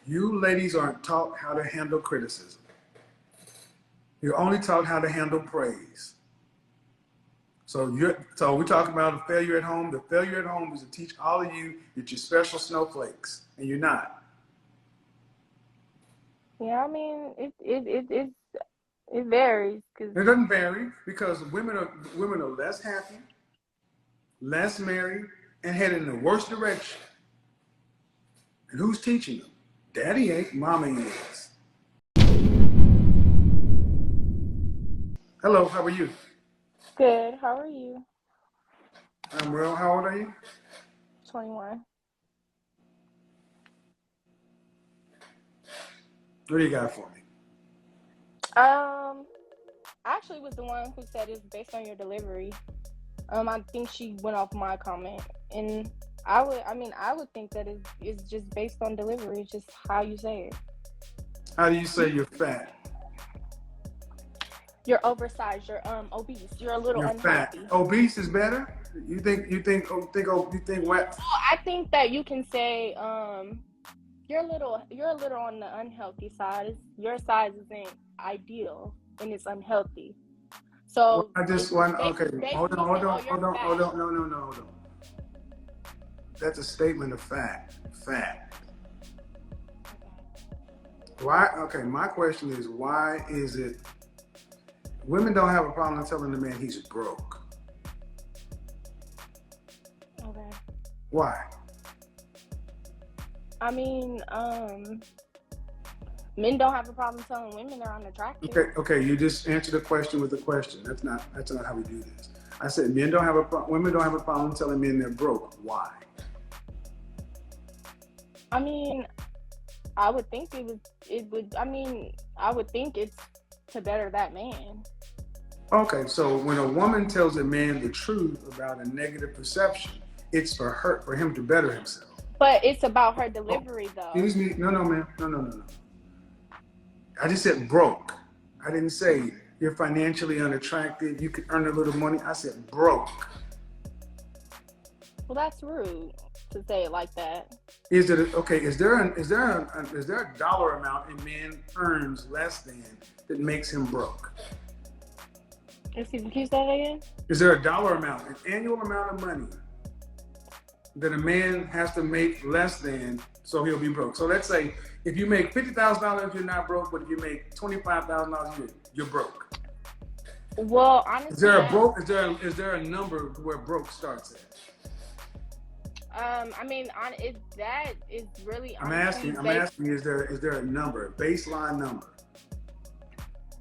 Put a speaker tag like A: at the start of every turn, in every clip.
A: You ladies aren't taught how to handle criticism. You're only taught how to handle praise. So we're talking about a failure at home. The failure at home is to teach all of you that you're special snowflakes, and you're not.
B: Yeah, I mean, it varies because
A: It doesn't vary because women are less happy, less married, and headed in the worst direction. And who's teaching them? Daddy ain't, mama is. Hello, how are you?
B: good. How are you?
A: I'm well. How old are you?
B: 21.
A: What do you got for me?
B: I actually was the one who said it's based on your delivery. I think she went off my comment, and I would think that it's just based on delivery. It's just how you say it.
A: How do you say you're fat?
B: You're oversized. You're obese. You're a little
A: You're
B: unhealthy.
A: fat. Obese is better? You think what?
B: Well, I think that you can say you're a little on the unhealthy side. Your size isn't ideal and it's unhealthy. So
A: I just want okay. Hold on.
B: oh, you're fat.
A: No, hold on. That's a statement of fact. Fact. Why? Okay, my question is, why is it women don't have a problem telling the man he's broke?
B: Okay.
A: Why?
B: I mean, men don't have a problem telling women they're unattractive.
A: Okay. You just answered the question with a question. That's not how we do this. I said women don't have a problem telling men they're broke. Why?
B: I mean, I would think I would think it's to better that man.
A: Okay, so when a woman tells a man the truth about a negative perception, it's for him to better himself.
B: But it's about her delivery, though.
A: Excuse me. No, ma'am. No. I just said broke. I didn't say you're financially unattractive. You could earn a little money. I said broke.
B: Well, that's rude to say it like that.
A: Is it okay? Is there a dollar amount a man earns less than that makes him broke?
B: Excuse me, can you say that again?
A: Is there a dollar amount, an annual amount of money that a man has to make less than so he'll be broke? So let's say if you make $50,000, you're not broke, but if you make $25,000, you're broke.
B: Well, honestly,
A: Is there a number where broke starts at?
B: I mean, that is really.
A: I'm asking. Is there a number, a baseline number?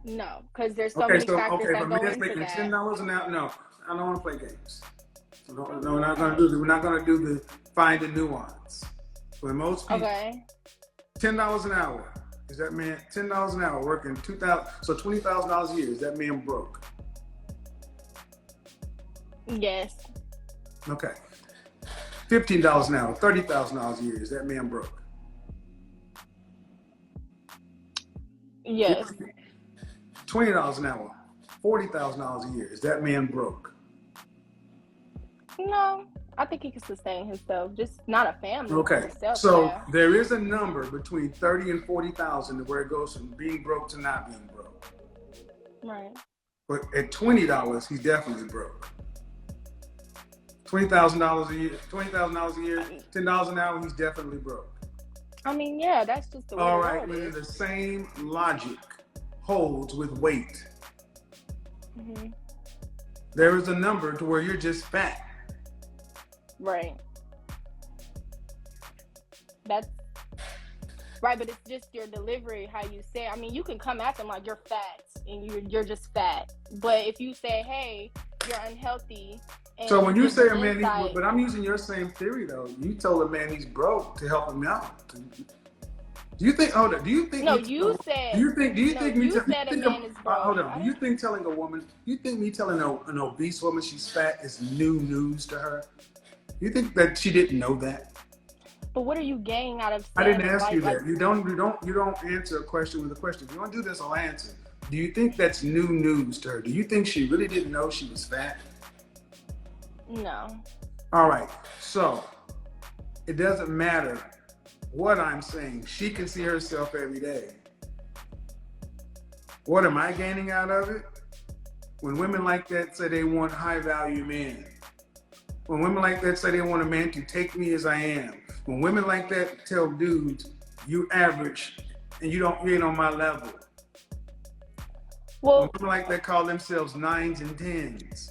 B: No, because there's so many factors that go into that.
A: $10 an hour. No, I don't want to play games. No, we're not going to do that. We're not going to do the find the nuance. For most people, $10 an hour. Is that man $10 an hour working $20,000 a year? Is that man broke?
B: Yes.
A: Okay. $15 an hour, $30,000 a year. Is that man broke?
B: Yes.
A: $20 an hour, $40,000 a year. Is that man broke?
B: No, I think he can sustain himself, just not a family.
A: Okay, so there is a number between 30 and 40,000 where it goes from being broke to not being broke.
B: Right.
A: But at $20, he's definitely broke. $20,000 a year, $10 an hour, he's definitely broke.
B: I mean, yeah, that's just the way.
A: All right, when the same logic holds with weight.
B: Mm-hmm.
A: There is a number to where you're just fat.
B: Right. That's right, but it's just your delivery, how you say. I mean, you can come at them like you're fat and you're just fat. But if you say, "Hey, you're unhealthy,"
A: so when you say a man, but I'm using your same theory though. You told a man he's broke to help him out. Do you think? Hold on. Do you think?
B: No, you said.
A: Do you think? Do you
B: no,
A: think
B: you
A: me?
B: said a man is broke.
A: Hold on. Do you think telling a woman? Do you think me telling an obese woman she's fat is new news to her? Do you think that she didn't know that?
B: But what are you getting out of?
A: I didn't ask you that. You don't answer a question with a question. If you want to do this, I'll answer. Do you think that's new news to her? Do you think she really didn't know she was fat?
B: No.
A: All right. So it doesn't matter what I'm saying. She can see herself every day. What am I gaining out of it? When women like that say they want high value men. When women like that say they want a man to take me as I am. When women like that tell dudes, you average and you ain't on my level. Well, when women like that call themselves 9s and 10s,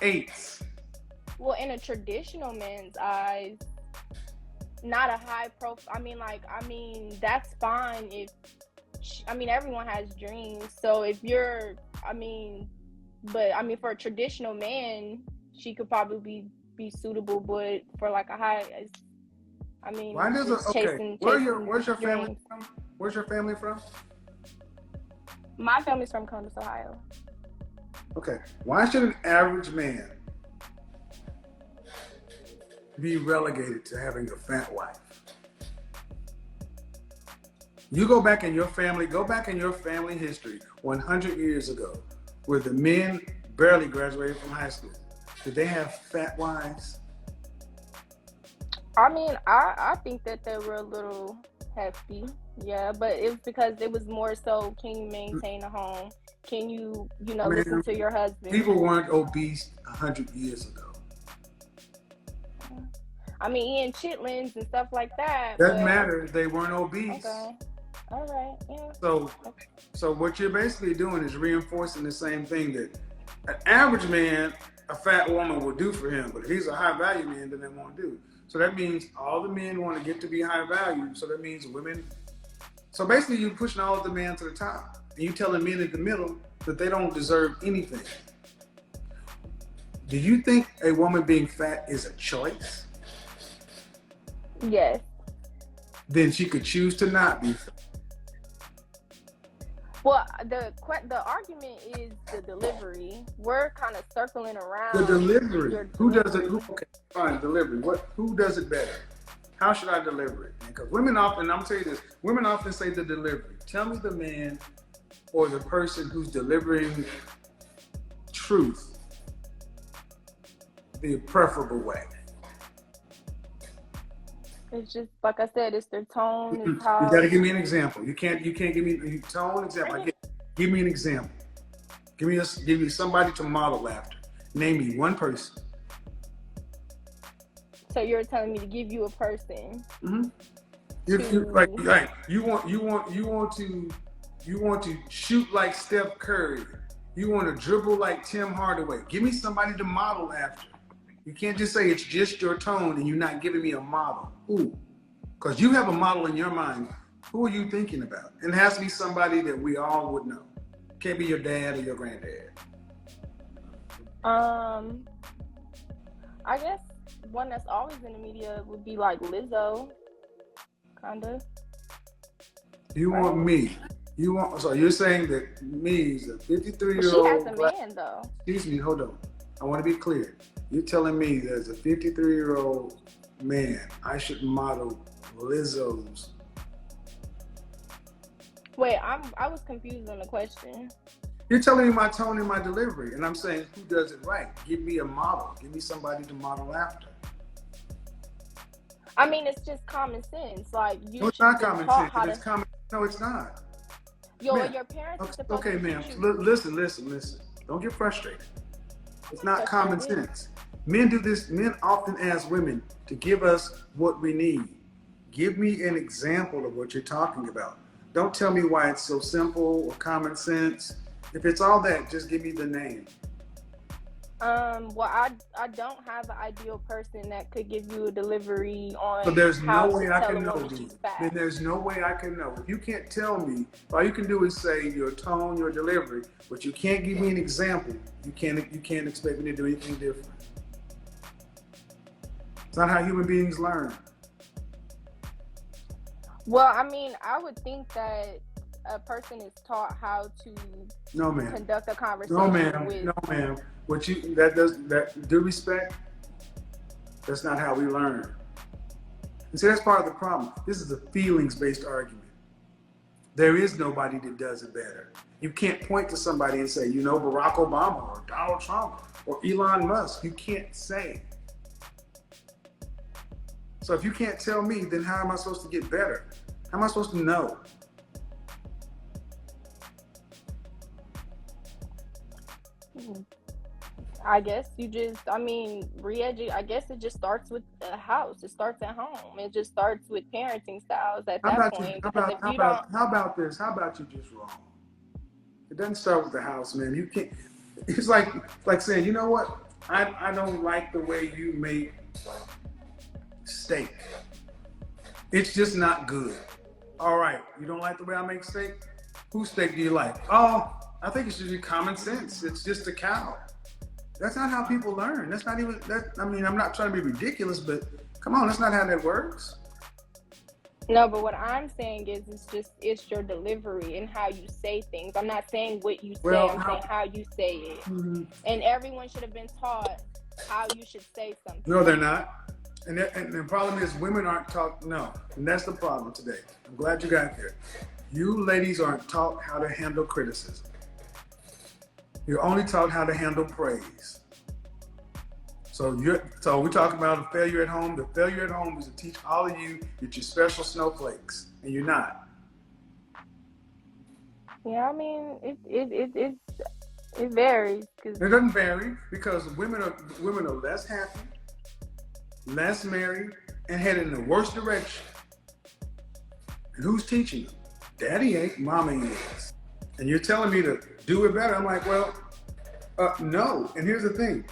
A: 8s.
B: Well, in a traditional man's eyes, not a high profile. I mean, that's fine if, everyone has dreams. So if you're, for a traditional man, she could probably be suitable, but for like a high,
A: why does it, okay, where's your family from? Where's your family from?
B: My family's from Columbus, Ohio.
A: Okay, why should an average man be relegated to having a fat wife? You go back in your family history 100 years ago, where the men barely graduated from high school. Did they have fat wives?
B: I think that they were a little hefty, yeah, but it was because it was more so, can you maintain a home? Can you, listen to your husband?
A: People weren't obese 100 years ago.
B: Eating chitlins and stuff like that.
A: Doesn't matter. They weren't obese.
B: Okay. All right. Yeah.
A: So what you're basically doing is reinforcing the same thing that an average man, a fat woman will do for him. But if he's a high value man, then they won't do. So that means all the men want to get to be high value. So that means women. So basically you're pushing all of the men to the top. And you're telling men in the middle that they don't deserve anything. Do you think a woman being fat is a choice?
B: Yes.
A: Then she could choose to not be fat.
B: Well, the argument is the delivery. We're kind of circling around.
A: The delivery. Who does it? Okay, fine, delivery. Who does it better? How should I deliver it? Because women often, I'm telling you this, women often say the delivery. Tell me the man or the person who's delivering truth the preferable way.
B: It's just like I said, it's their tone. It's how
A: you gotta give me an example. You can't give me a tone example. Give me an example. Give me somebody to model after. Name me one person.
B: So you're telling me to give you a person?
A: Mm-hmm. Right. You want to shoot like Steph Curry. You want to dribble like Tim Hardaway. Give me somebody to model after. You can't just say it's just your tone and you're not giving me a model. Who? Because you have a model in your mind. Who are you thinking about? And it has to be somebody that we all would know. Can't be your dad or your granddad.
B: I guess one that's always in the media would be like Lizzo, kind of.
A: You want me? So you're saying that me is a 53-year-old.
B: She has a man though.
A: Excuse me, hold on. I want to be clear. You're telling me that as a 53-year-old man, I should model Lizzo's.
B: Wait, I was confused on the question.
A: You're telling me my tone and my delivery, and I'm saying who does it right? Give me a model. Give me somebody to model after.
B: It's just common sense. Like you.
A: No, it's not common sense. It's common. No, it's not.
B: Your parents.
A: Okay, ma'am. Listen. Don't get frustrated. It's not common sense. Men do this. Men often ask women to give us what we need. Give me an example of what you're talking about. Don't tell me why it's so simple or common sense. If it's all that, just give me the name.
B: Well, I don't have an ideal person that could give you a delivery on.
A: But there's no way I can know. Then there's no way I can know. If you can't tell me, all you can do is say your tone, your delivery, but you can't give me an example. You can't expect me to do anything different. It's not how human beings learn.
B: Well, I would think that a person is taught how to conduct a conversation.
A: No, ma'am. Due respect, that's not how we learn. And see, that's part of the problem. This is a feelings-based argument. There is nobody that does it better. You can't point to somebody and say, Barack Obama or Donald Trump or Elon Musk. You can't say. So if you can't tell me, then how am I supposed to get better? How am I supposed to know?
B: I guess you just, I guess it just starts with the house. It starts at home. It just starts with parenting styles at that point. Because if you don't,
A: How about this? How about you just wrong? It doesn't start with the house, man. You can't. It's like saying, you know what? I don't like the way you make steak. It's just not good. All right, you don't like the way I make steak? Whose steak do you like? Oh, I think it should be common sense. It's just a cow. That's not how people learn. That's not even that. I mean, I'm not trying to be ridiculous, but come on, that's not how that works.
B: No, but what I'm saying is, it's your delivery and how you say things. I'm not saying what you say. I'm saying how you say it. Mm-hmm. And everyone should have been taught how you should say something.
A: No, they're not. And the problem is women aren't taught. No, and that's the problem today. I'm glad you got there. You ladies aren't taught how to handle criticism. You're only taught how to handle praise. So we're talking about a failure at home. The failure at home is to teach all of you that you're special snowflakes, and you're not.
B: Yeah, I mean, it varies.
A: It doesn't vary because women are less happy, less married, and headed in the worst direction. And who's teaching them? Daddy ain't, mama is. And you're telling me to do it better. I'm like, well, no. And here's the thing.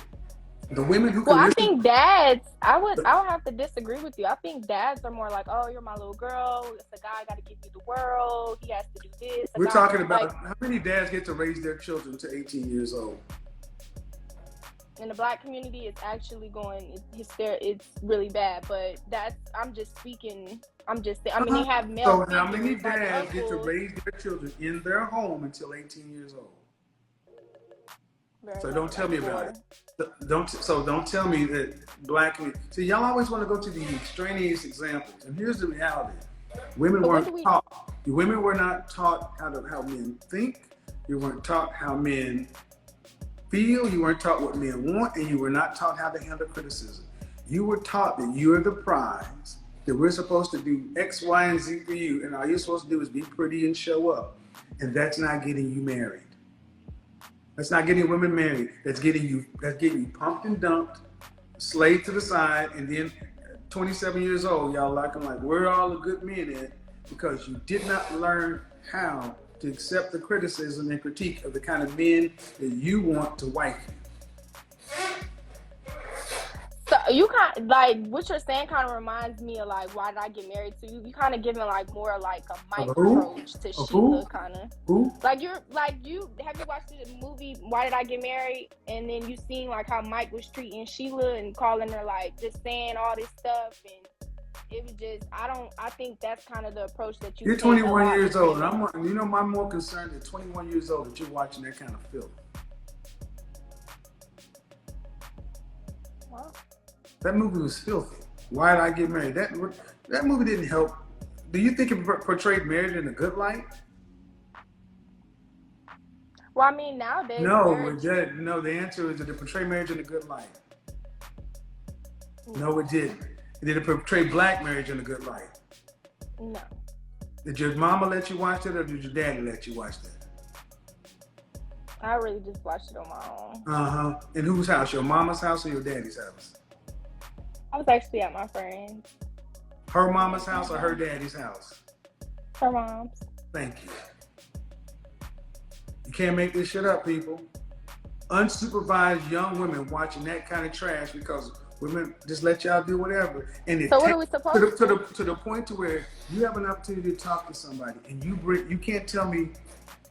A: The women who
B: I think dads, I would have to disagree with you. I think dads are more like, oh, you're my little girl. It's a guy got to give you the world. He has to do this.
A: We're talking about how many dads get to raise their children to 18 years old.
B: In the Black community, it's actually it's really bad. But I'm just speaking. I mean, they have male.
A: So how many dads get to raise their children in their home until 18 years old? So don't tell me about it. Don't tell me that Black community. See, y'all always want to go to the extraneous examples, and here's the reality: women weren't taught. Women were not taught how men think. You weren't taught how men feel. You weren't taught what men want, and you were not taught how to handle criticism. You were taught that you are the prize. That we're supposed to do X, Y, and Z for you, and all you're supposed to do is be pretty and show up, and that's not getting you married. That's not getting women married. That's getting you pumped and dumped, slaved to the side, and then 27 years old, y'all like where are all the good men at? Because you did not learn how to accept the criticism and critique of the kind of men that you want to wife you.
B: So you what you're saying kind of reminds me of why did I get married to you? You kind of giving more like a Mike approach to Sheila kind of.
A: Who?
B: Have you watched the movie Why Did I Get Married? And then you seen how Mike was treating Sheila and calling her just saying all this stuff, and it was just I think that's kind of the approach that
A: you're 21 years old, and I'm more concerned at 21 years old that you're watching that kind of film.
B: Wow.
A: That movie was filthy. Why Did I Get Married? That movie didn't help. Do you think it portrayed marriage in a good light?
B: Well, I mean, nowadays.
A: No, the answer is that it portrayed marriage in a good light. No, it didn't. Did it portray Black marriage in a good light?
B: No.
A: Did your mama let you watch it, or did your daddy let you watch that?
B: I really just watched it on my own.
A: In whose house? Your mama's house or your daddy's house?
B: I was actually at my friend's.
A: Her mama's house or her daddy's house?
B: Her mom's.
A: Thank you. You can't make this shit up, people. Unsupervised young women watching that kind of trash because women just let y'all do whatever. And
B: so what are we supposed
A: to the point to where you have an opportunity to talk to somebody and you can't tell me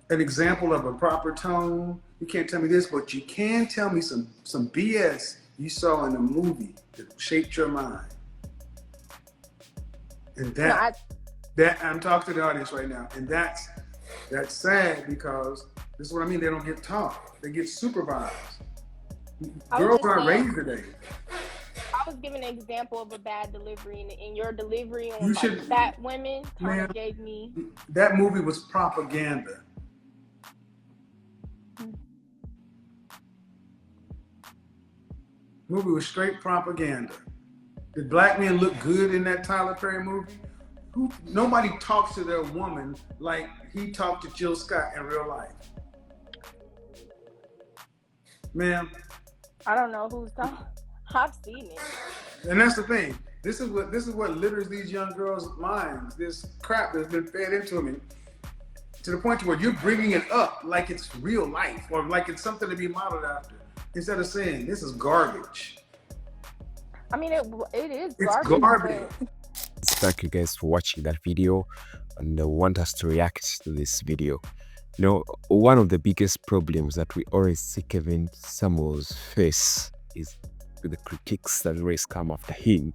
A: an example of a proper tone. You can't tell me this, but you can tell me some BS you saw in a movie that shaped your mind. And that I'm talking to the audience right now, and that's sad because this is what I mean. They don't get taught; they get supervised. Girls aren't raised today.
B: I was giving an example of a bad delivery, and your delivery on fat women kind of gave me.
A: That movie was propaganda. Movie was straight propaganda. Did black men look good in that Tyler Perry movie? Nobody talks to their woman like he talked to Jill Scott in real life. Ma'am.
B: I don't know who's talking. I've seen it.
A: And that's the thing. This is what litters these young girls' minds. This crap that's been fed into them, to the point where you're bringing it up like it's real life or like it's something to be modeled after, instead of saying this is garbage.
B: I mean, it is
A: garbage. It's garbage.
C: Thank you guys for watching that video, and I want us to react to this video. You know, one of the biggest problems that we always see Kevin Samuels face is the critiques that always come after him,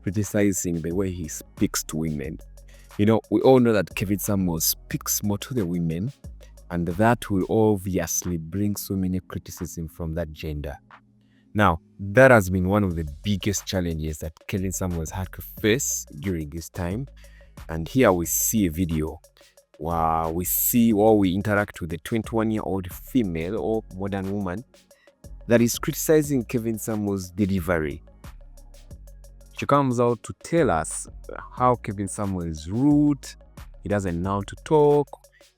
C: criticizing the way he speaks to women. You know, we all know that Kevin Samuels speaks more to the women, and that will obviously bring so many criticism from that gender. Now, that has been one of the biggest challenges that Kevin Samuels had to face during his time. And here we see a video where we interact with a 21-year-old female or modern woman that is criticizing Kevin Samuels' delivery. She comes out to tell us how Kevin Samuels is rude, he doesn't know how to talk.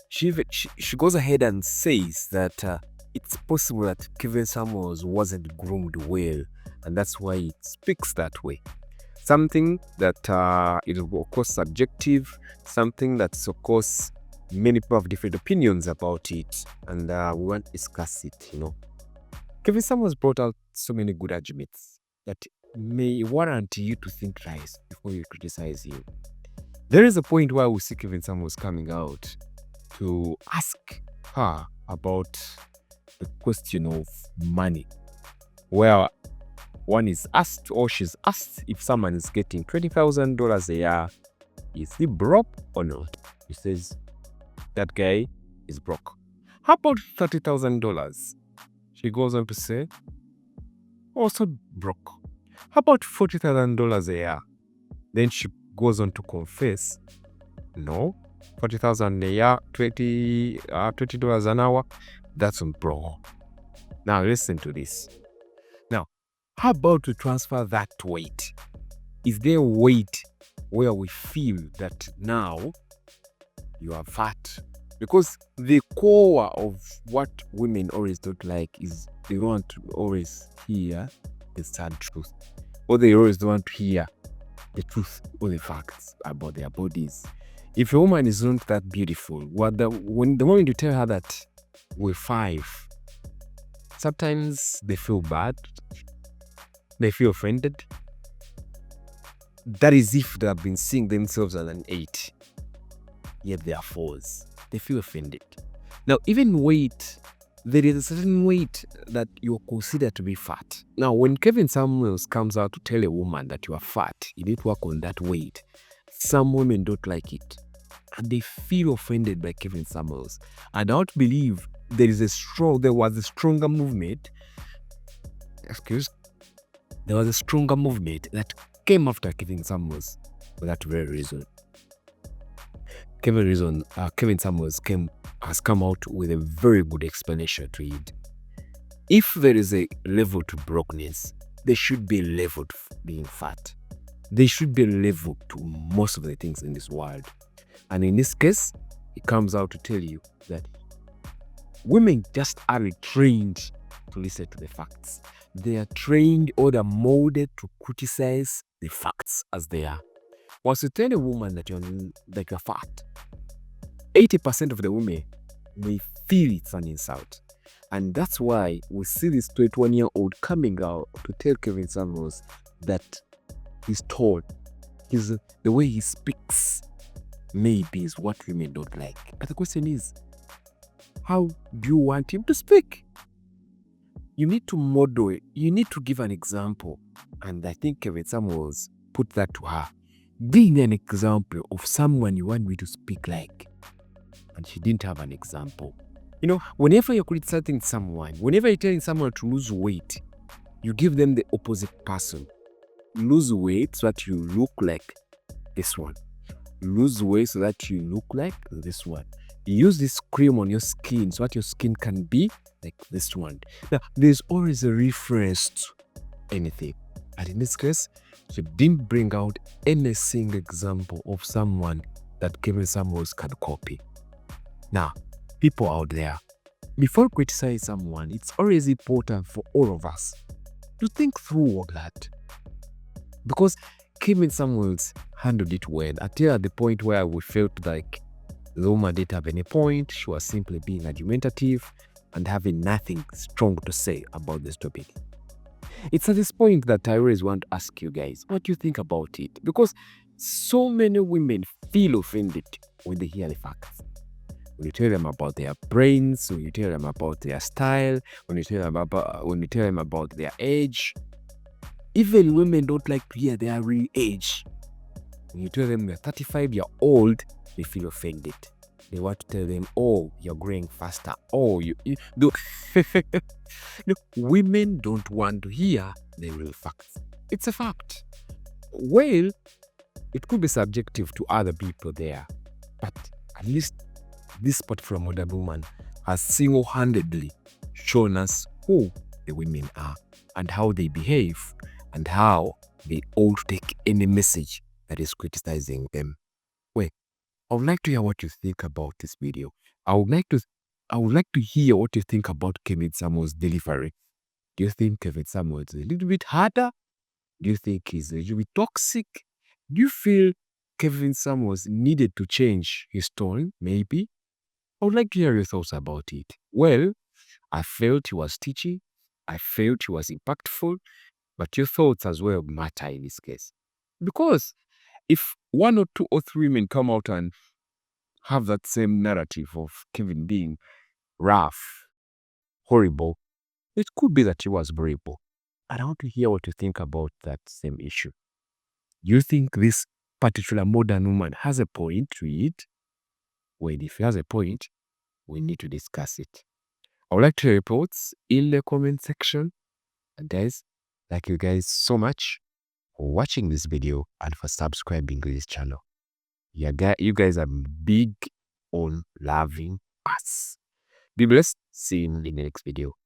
C: She goes ahead and says that it's possible that Kevin Samuels wasn't groomed well, and that's why he speaks that way. Something that is of course subjective, something that's of course many people have different opinions about it, and we want to discuss it, you know. Kevin Samuels brought out so many good arguments that may warrant you to think twice before you criticize him. There is a point where we see Kevin Samuels coming out to ask her about the question of money, where one is asked, or she's asked, if someone is getting $20,000 a year, is he broke or not? He says that guy is broke. How about $30,000? She goes on to say, also broke. How about $40,000 a year? Then she goes on to confess, no, $40,000 a year, $20 an hour, that's on broke. Now listen to this. Now, how about to transfer that weight? Is there a weight where we feel that now you are fat? Because the core of what women always don't like is they want to always hear the sad truth, or they always don't want to hear the truth or the facts about their bodies. If a woman is not that beautiful, the moment you tell her that we're 5, sometimes they feel bad, they feel offended. That is if they have been seeing themselves as an 8, yet they are 4s. They feel offended. Now, even weight, there is a certain weight that you consider to be fat. Now, when Kevin Samuels comes out to tell a woman that you are fat, you need to work on that weight, some women don't like it, and they feel offended by Kevin Samuels. I don't believe there was a stronger movement. There was a stronger movement that came after Kevin Samuels for that very reason. Kevin Samuels has come out with a very good explanation to it. If there is a level to brokenness, there should be a level to being fat. There should be a level to most of the things in this world. And in this case, it comes out to tell you that women just aren't trained to listen to the facts. They are trained or they're molded to criticize the facts as they are. Once you tell a woman that you're fat, 80% of the women may feel it's an insult. And that's why we see this 21-year-old coming out to tell Kevin Samuels that he's tall. The way he speaks maybe is what women don't like. But the question is, how do you want him to speak? You need to model it. You need to give an example. And I think Kevin Samuels put that to her. Being an example of someone you want me to speak like. And she didn't have an example. You know, whenever you're criticizing someone, whenever you're telling someone to lose weight, you give them the opposite person. Lose weight so that you look like this one. Lose weight so that you look like this one. Use this cream on your skin so that your skin can be like this one. Now, there's always a reference to anything. And in this case, she didn't bring out any single example of someone that Kevin Samuels can copy. Now, people out there, before criticizing someone, it's always important for all of us to think through all that. Because Kevin Samuels handled it well until at the point where we felt like the woman didn't have any point. She was simply being argumentative and having nothing strong to say about this topic. It's at this point that I always want to ask you guys, what do you think about it? Because so many women feel offended when they hear the facts. When you tell them about their brains, when you tell them about their style, when you tell them about their age. Even women don't like to hear their real age. When you tell them they're 35-year-old, they feel offended. They want to tell them, oh, you're growing faster. Oh, you do. Women don't want to hear the real facts. It's a fact. Well, it could be subjective to other people there, but at least this particular modern woman has single-handedly shown us who the women are and how they behave and how they all take any message that is criticizing them. Well, I would like to hear what you think about this video. I would like to hear what you think about Kevin Samuels' delivery. Do you think Kevin Samuels is a little bit harder? Do you think he's a little bit toxic? Do you feel Kevin Samuels needed to change his tone, maybe? I would like to hear your thoughts about it. Well, I felt he was teaching. I felt he was impactful. But your thoughts as well matter in this case. Because if 1 or 2 or 3 women come out and have that same narrative of Kevin being rough, horrible, it could be that he was horrible. And I want to hear what you think about that same issue. You think this particular modern woman has a point to it? Well, if he has a point, we need to discuss it. I would like to hear your thoughts in the comment section. And guys, thank you guys so much for watching this video and for subscribing to this channel. You guys are big on loving us. Be blessed. See you in the next video.